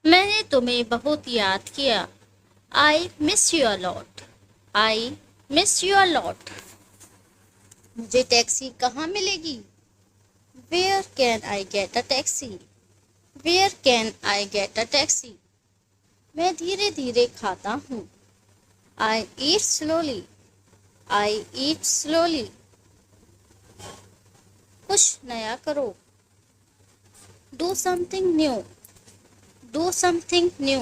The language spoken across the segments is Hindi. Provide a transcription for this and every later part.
मैंने तुम्हें बहुत याद किया। I miss you a lot. I miss you a lot. मुझे टैक्सी कहाँ मिलेगी? Where can I get a taxi? Where can I get a taxi? मैं धीरे धीरे खाता हूँ। I eat slowly. I eat slowly. कुछ नया करो। Do something new. Do something new.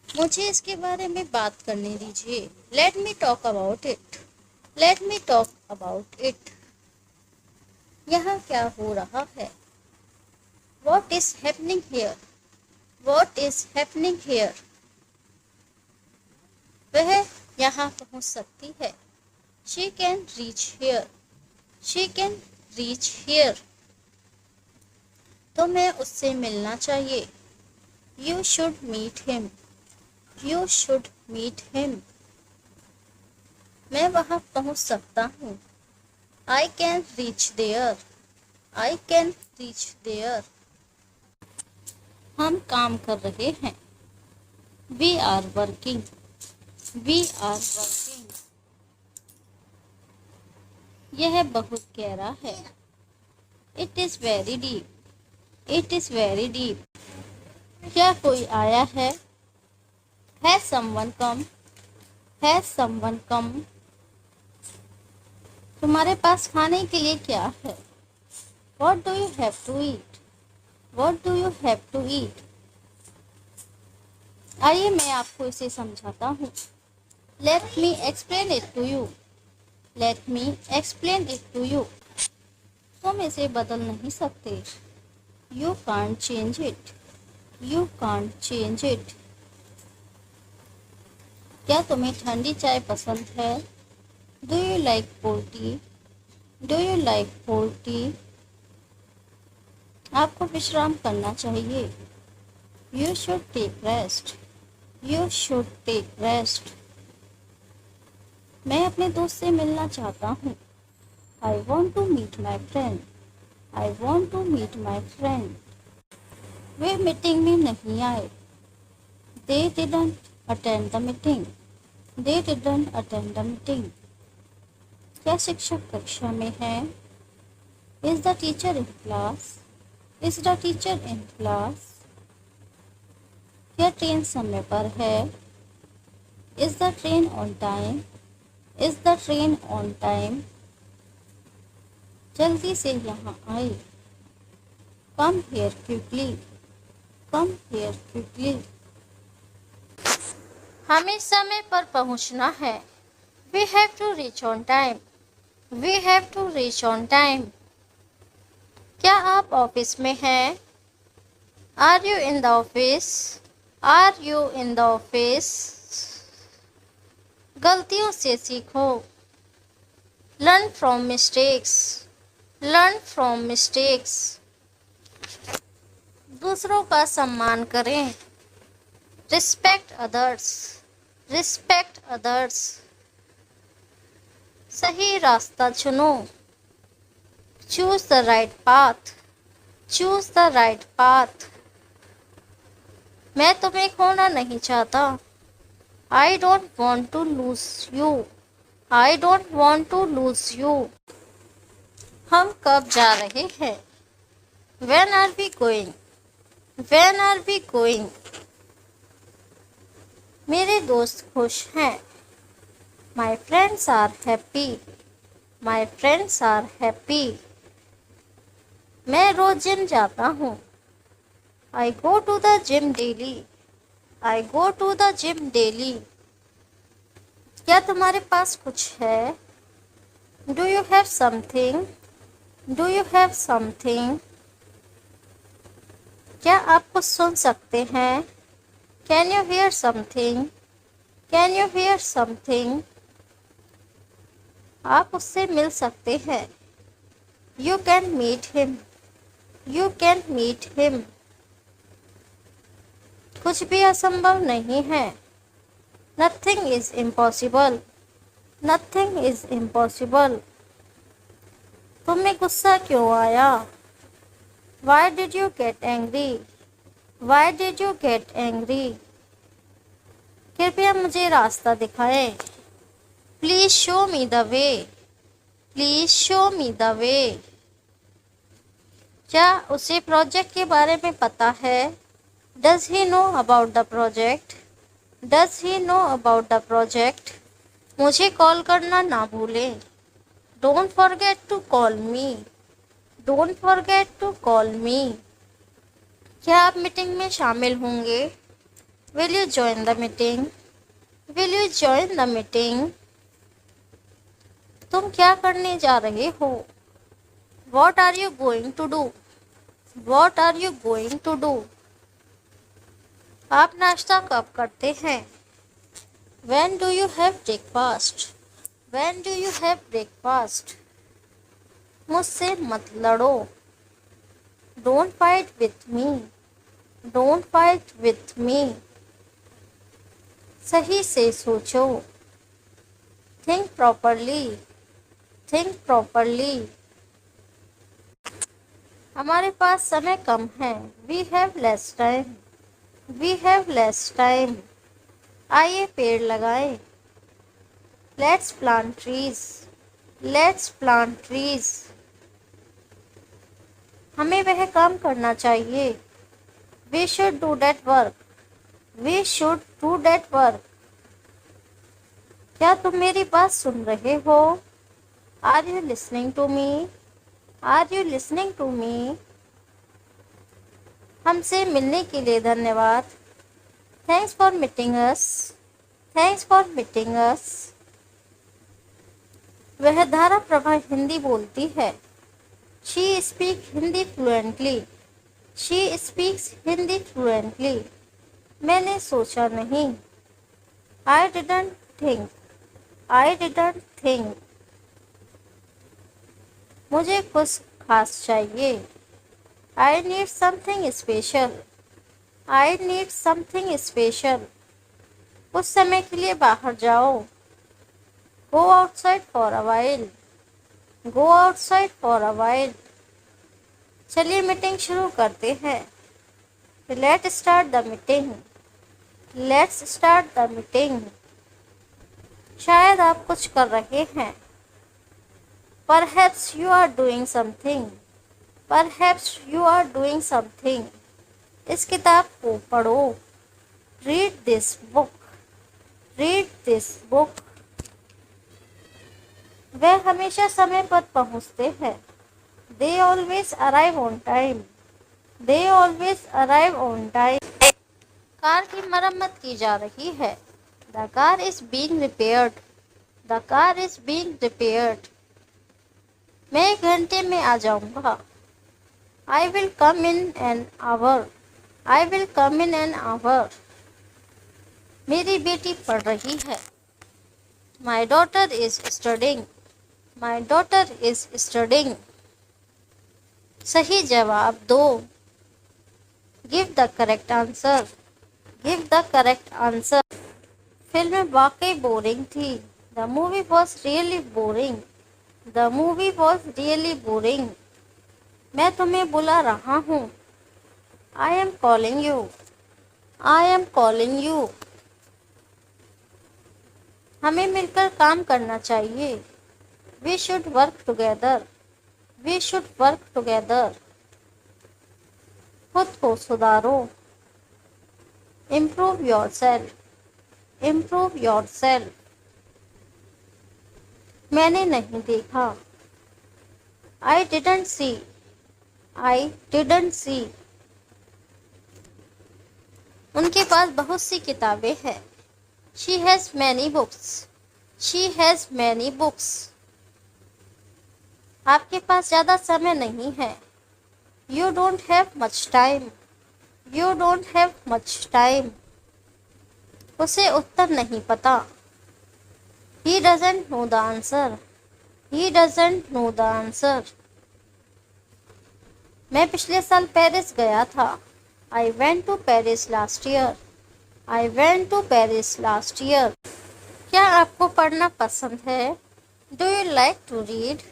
मुझे इसके बारे में बात करने दीजिए। Let me talk about it. Let me talk about it. यहाँ क्या हो रहा है? What is happening here? What is happening here? वह यहाँ पहुँच सकती है। She can reach here. She can reach here. तो मैं उससे मिलना चाहिए। You should meet him. You should meet him. मैं वहाँ पहुँच सकता हूँ। I can reach there. I can reach there. हम काम कर रहे हैं। We are working. We are working. यह बहुत गहरा है। It is very deep. It is very deep. क्या कोई आया है? Has someone come? Has someone come? तुम्हारे पास खाने के लिए क्या है? What do you have to eat? What do you have to eat? आइए मैं आपको इसे समझाता हूँ। Let me explain it to you. Let me explain it to you. तुम इसे बदल नहीं सकते। You can't change it. You can't change it. क्या तुम्हें ठंडी चाय पसंद है? Do you like cold T? Do you like cold tea? आपको विश्राम करना चाहिए। You should take rest. You should take rest. मैं अपने दोस्त से मिलना चाहता हूँ। I want to meet my friend. I want to meet my friend. वे मीटिंग में नहीं आए। They didn't attend the meeting. They didn't attend the meeting. क्या शिक्षक कक्षा में है? Is the teacher in class? Is the teacher in class? क्या ट्रेन समय पर है? Is the train on time? Is the train on time? जल्दी से यहाँ आए। Come here quickly. Come here quickly. हमें समय पर पहुँचना है। We have to reach on time. We have to reach on time. क्या आप ऑफिस में हैं? Are you in the office? Are you in the office? गलतियों से सीखो। Learn from mistakes. Learn from mistakes. दूसरों का सम्मान करें। Respect others. Respect others. सही रास्ता चुनो। Choose the right path. Choose the right path. मैं तुम्हें खोना नहीं चाहता। I don't want to lose you. I don't want to lose you. हम कब जा रहे हैं? When are we going? When are we going? मेरे दोस्त खुश हैं। My friends are happy. My friends are happy. मैं रोज जिम जाता हूँ। I go to the gym daily. I go to the gym daily. क्या तुम्हारे पास कुछ है? Do you have something? Do you have something? क्या आप कुछ सुन सकते हैं? Can you hear something? Can you hear something? आप उससे मिल सकते हैं। You can meet him. You can meet him. कुछ भी असंभव नहीं है। Nothing is impossible. Nothing is impossible. तुम्हें गुस्सा क्यों आया? Why did you get angry? Why did you get angry? कृपया मुझे रास्ता दिखाएं। Please show me the way. Please show me the way. क्या उसे प्रोजेक्ट के बारे में पता है? Does he know about the project? Does he know about the project? मुझे कॉल करना ना भूलें। Don't forget to call me. Don't forget to call me. क्या आप मीटिंग में शामिल होंगे? Will you join the meeting? Will you join the meeting? तुम क्या करने जा रहे हो? What are you going to do? What are you going to do? आप नाश्ता कब करते हैं? When do you have breakfast? When do you have breakfast? मुझसे मत लड़ो। Don't fight with me. Don't fight with me. सही से सोचो। Think properly. Think properly. हमारे पास समय कम है। We have less time. We have less time. आइए पेड़ लगाएं। Let's plant trees. Let's plant trees. हमें वह काम करना चाहिए। We should do that work. We should do that work. क्या तुम मेरी बात सुन रहे हो? Are you listening to me? Are you listening to me? हमसे मिलने के लिए धन्यवाद। Thanks for meeting us. Thanks for meeting us. वह धारा प्रभा हिंदी बोलती है। She speaks Hindi fluently. She speaks Hindi fluently. मैंने सोचा नहीं। I didn't think. I didn't think. मुझे कुछ खास चाहिए। I need something special. I need something special. कुछ समय के लिए बाहर जाओ। Go outside for a while. Go outside for a while. चलिए मीटिंग शुरू करते हैं। Let's start the meeting. Let's start the meeting. शायद आप कुछ कर रहे हैं। Perhaps you are doing something. Perhaps you are doing something. इस किताब को पढ़ो। Read this book. Read this book. वे हमेशा समय पर पहुंचते हैं। They always arrive on time. They always arrive on time. Car की मरम्मत की जा रही है। The car is being repaired. The car is being repaired. मैं 1 घंटे में आ जाऊंगा। I will come in an hour. I will come in an hour. मेरी बेटी पढ़ रही है। My daughter is studying. My daughter is studying. सही जवाब दो। Give the correct answer. Give the correct answer. Film वाकई बोरिंग थी। The movie was really boring. The movie was really boring. मैं तुम्हें बुला रहा हूँ। I am calling you. I am calling you. हमें मिलकर काम करना चाहिए। We should work together. We should work together. खुद को सुधारो। Improve yourself. Improve yourself. मैंने नहीं देखा। I didn't see. I didn't see. उनके पास बहुत सी किताबें हैं। She has many books. She has many books. आपके पास ज़्यादा समय नहीं है। You don't have much time. You don't have much time. उसे उत्तर नहीं पता। He doesn't know the answer. He doesn't know the answer. मैं पिछले साल पेरिस गया था। I went to Paris last year. I went to Paris last year. क्या आपको पढ़ना पसंद है? Do you like to read?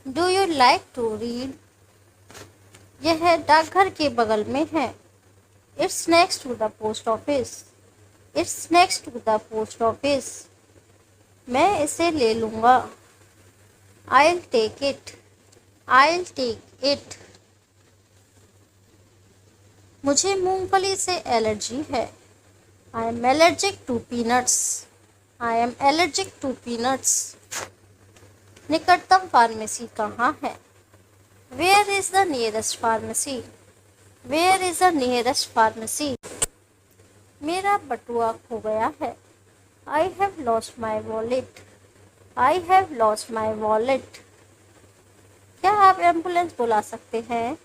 Do you like to read? यह डाकघर के बगल में है। It's next to the post office. It's next to the post office. मैं इसे ले लूँगा. I'll take it. I'll take it. मुझे मूंगफली से एलर्जी है. I am allergic to peanuts. I am allergic to peanuts. निकटतम फार्मेसी कहाँ है? Where is the nearest pharmacy? Where is the nearest pharmacy? मेरा बटुआ खो गया है. I have lost my wallet. I have lost my wallet. क्या आप एम्बुलेंस बुला सकते हैं?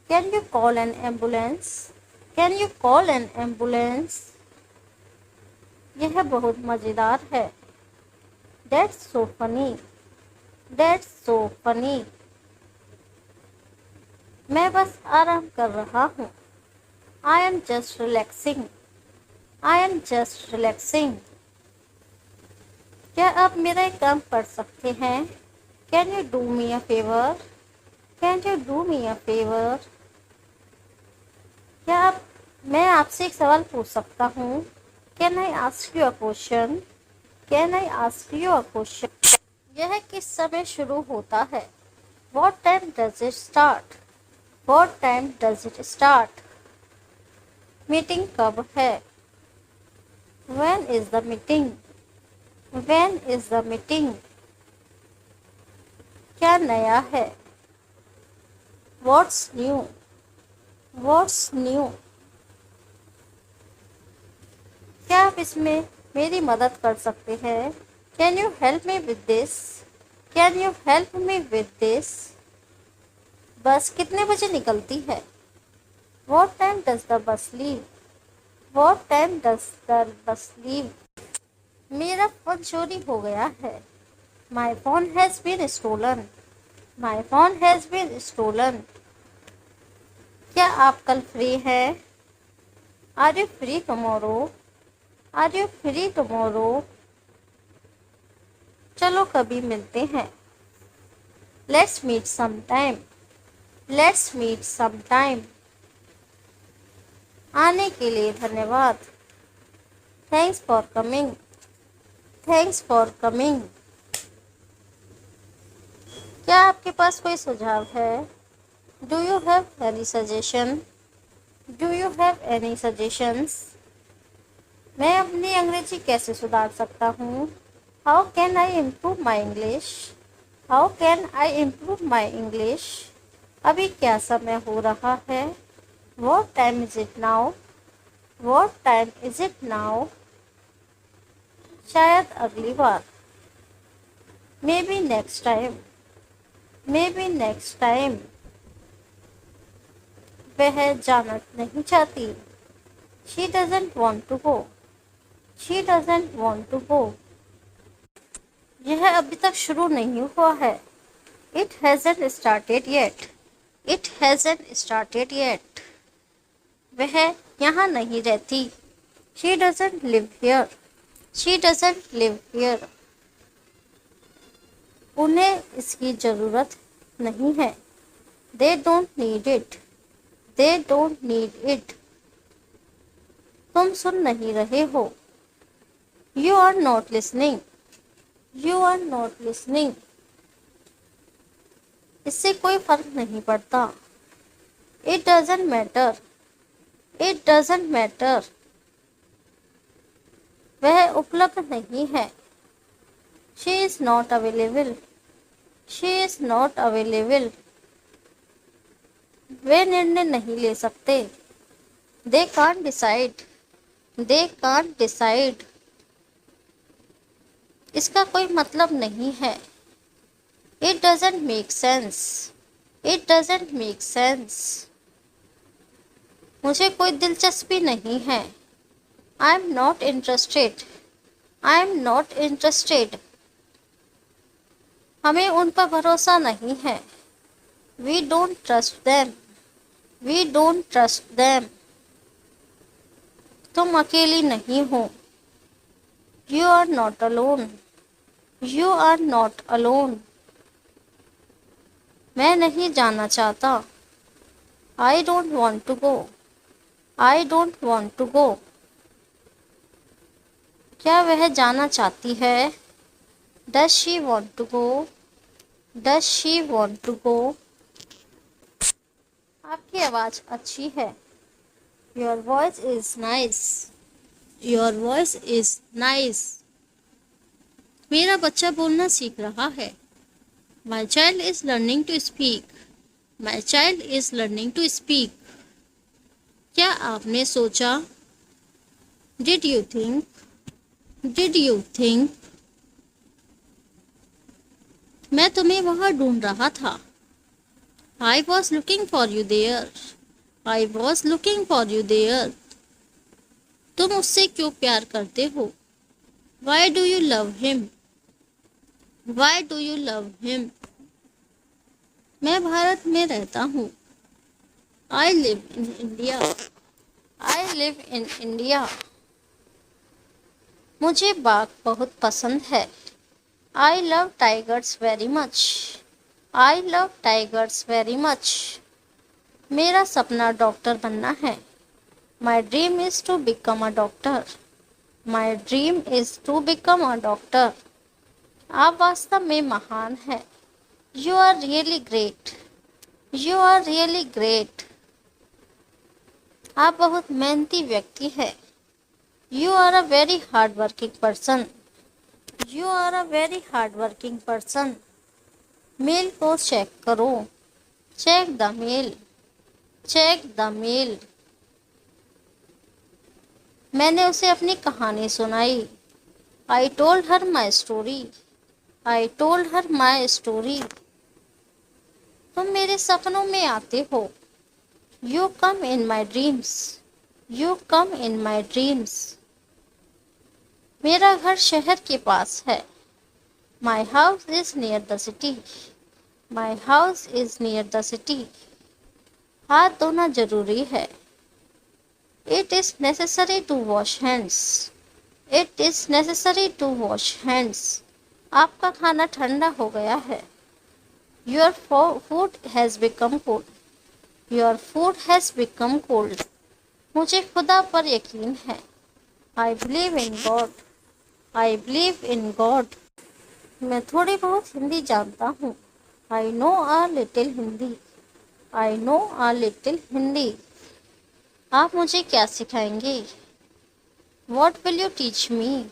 Can you call an ambulance? Can you call an ambulance? यह बहुत मज़ेदार है. That's so funny. That's so funny. मैं बस आराम कर रहा हूँ. I am just relaxing. I am just relaxing. क्या आप मेरा एक काम कर सकते हैं? Can you do me a favor? Can you do me a favor? क्या मैं आपसे एक सवाल पूछ सकता हूँ? Can I ask you a question? Can I ask you a question? यह किस समय शुरू होता है? What time does it start? What time does it start? Meeting कब है? When is the meeting? When is the meeting? क्या नया है? What's new? What's new? क्या आप इसमें मेरी मदद कर सकते हैं? Can you help me with this? Can you help me with this? बस कितने बजे निकलती है? What time does the bus leave? What time does the bus leave? मेरा फ़ोन चोरी हो गया है. My phone has been stolen. My phone has been stolen. क्या आप कल फ्री हैं? Are you free tomorrow? Are you free tomorrow? चलो कभी मिलते हैं. Let's meet sometime. Let's meet sometime. आने के लिए धन्यवाद. Thanks for coming. Thanks for coming. क्या आपके पास कोई सुझाव है? Do you have any suggestion? Do you have any suggestions? मैं अपनी अंग्रेजी कैसे सुधार सकता हूँ? How can I improve my English? How can I improve my English? अभी क्या समय हो रहा है? What time is it now? What time is it now? शायद अगली बार. Maybe next time. Maybe next time. वह जाना नहीं चाहती. She doesn't want to go. She doesn't want to go. यह अभी तक शुरू नहीं हुआ है. It hasn't started yet. It hasn't started yet. वह यहाँ नहीं रहती. She doesn't live here. She doesn't live here. उन्हें इसकी ज़रूरत नहीं है. They don't need it. They don't need it. तुम सुन नहीं रहे हो. You are not listening. You are not listening. इससे कोई फर्क नहीं पड़ता. It doesn't matter. It doesn't matter. वह उपलब्ध नहीं है. She is not available. She is not available. वे निर्णय नहीं ले सकते. They can't decide. They can't decide. इसका कोई मतलब नहीं है. It doesn't make sense. It doesn't make sense. मुझे कोई दिलचस्पी नहीं है. I am not interested. I am not interested. हमें उन पर भरोसा नहीं है. We don't trust them. We don't trust them. तुम अकेली नहीं हो. You are not alone. You are not alone. मैं नहीं जाना चाहता. I don't want to go. I don't want to go. क्या वह जाना चाहती है? Does she want to go? Does she want to go? आपकी आवाज़ अच्छी है। Your voice is nice. Your voice is nice. मेरा बच्चा बोलना सीख रहा है। My child is learning to speak. My child is learning to speak. क्या आपने सोचा? Did you think? Did you think? मैं तुम्हें वहां ढूंढ रहा था। आई was looking for you there. I was looking for you there. तुम उससे क्यों प्यार करते हो? Why do you love him? Why do you love him? मैं भारत में रहता हूँ। I live in India. I live in India. मुझे बाघ बहुत पसंद है। I love tigers very much. I love tigers very much. मेरा सपना डॉक्टर बनना है। My dream is to become a doctor. My dream is to become a doctor. आप वास्तव में महान हैं। You are really great. You are really great. आप बहुत मेहनती व्यक्ति हैं। You are a very hard working person. You are a very hard working person. Mail को चेक करो। Check the mail. Check the mail. मैंने उसे अपनी कहानी सुनाई। I told her my story. I told her my story. तुम मेरे सपनों में आते हो। You come in my dreams. You come in my dreams. मेरा घर शहर के पास है। My house is near the city. My house is near the city. हाथ धोना जरूरी है। It is necessary to wash hands. It is necessary to wash hands. आपका खाना ठंडा हो गया है। Your food has become cold. Your food has become cold. मुझे खुदा पर यकीन है। I believe in God. I believe in God. मैं थोड़ी बहुत हिंदी जानता हूँ। I know a little Hindi. I know a little Hindi. आप मुझे क्या सिखाएंगे? What will you teach me?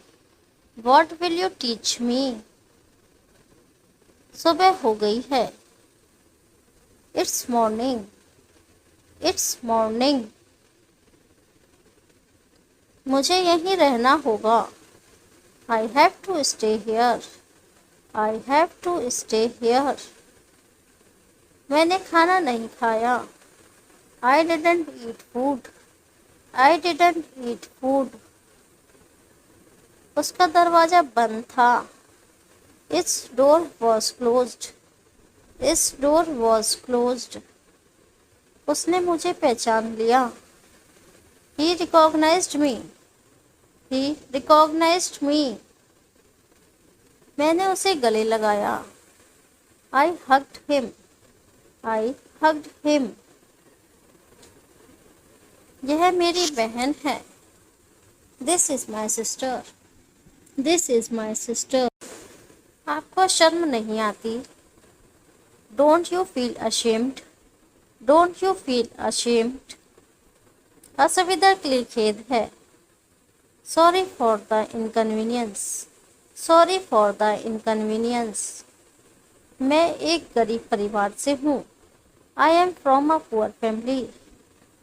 What will you teach me? सुबह हो गई है। It's morning. It's morning. मुझे यहीं रहना होगा। I have to stay here. I have to stay here. मैंने खाना नहीं खाया। I didn't eat food. I didn't eat food. उसका दरवाज़ा बंद था। It's door was closed. It's door was closed. उसने मुझे पहचान लिया। ही रिकॉग्नाइज्ड मी। ही रिकॉग्नाइज्ड मी। मैंने उसे गले लगाया। आई हग्ड हिम। आई हग्ड हिम। यह मेरी बहन है। This is my sister. This is my sister. आपको शर्म नहीं आती? Don't you feel ashamed? Don't you feel ashamed? असुविधा के लिए खेद है। Sorry for the inconvenience. Sorry for the inconvenience. मैं एक गरीब परिवार से हूँ। आई am from a poor family.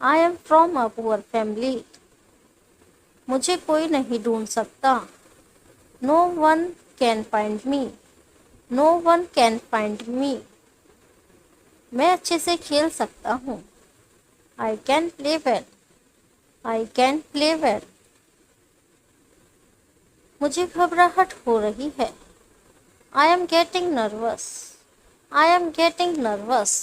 I am from a poor family. मुझे कोई नहीं ढूंढ सकता। No one can find me. No one can find me. मैं अच्छे से खेल सकता हूँ। I can play well. I can play well. मुझे घबराहट हो रही है। I am getting nervous. I am getting nervous.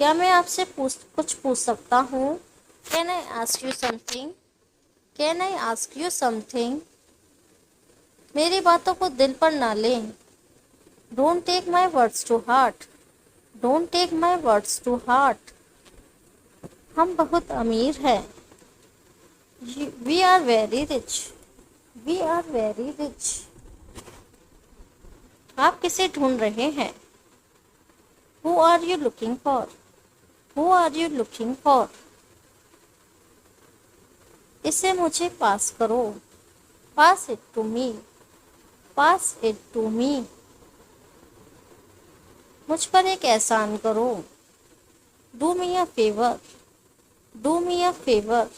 क्या मैं आपसे कुछ पूछ सकता हूँ? Can I ask you something? Can I ask you something? मेरी बातों को दिल पर ना लें। Don't take my words to heart. Don't take my words to heart. हम बहुत अमीर हैं। We are very rich. We are very rich. आप किसे ढूंढ रहे हैं? Who are you looking for? Who are you looking for? इसे मुझे पास करो। Pass it to me. Pass it to me. मुझ पर एक एहसान करो। Do me a favour. Do me a favour.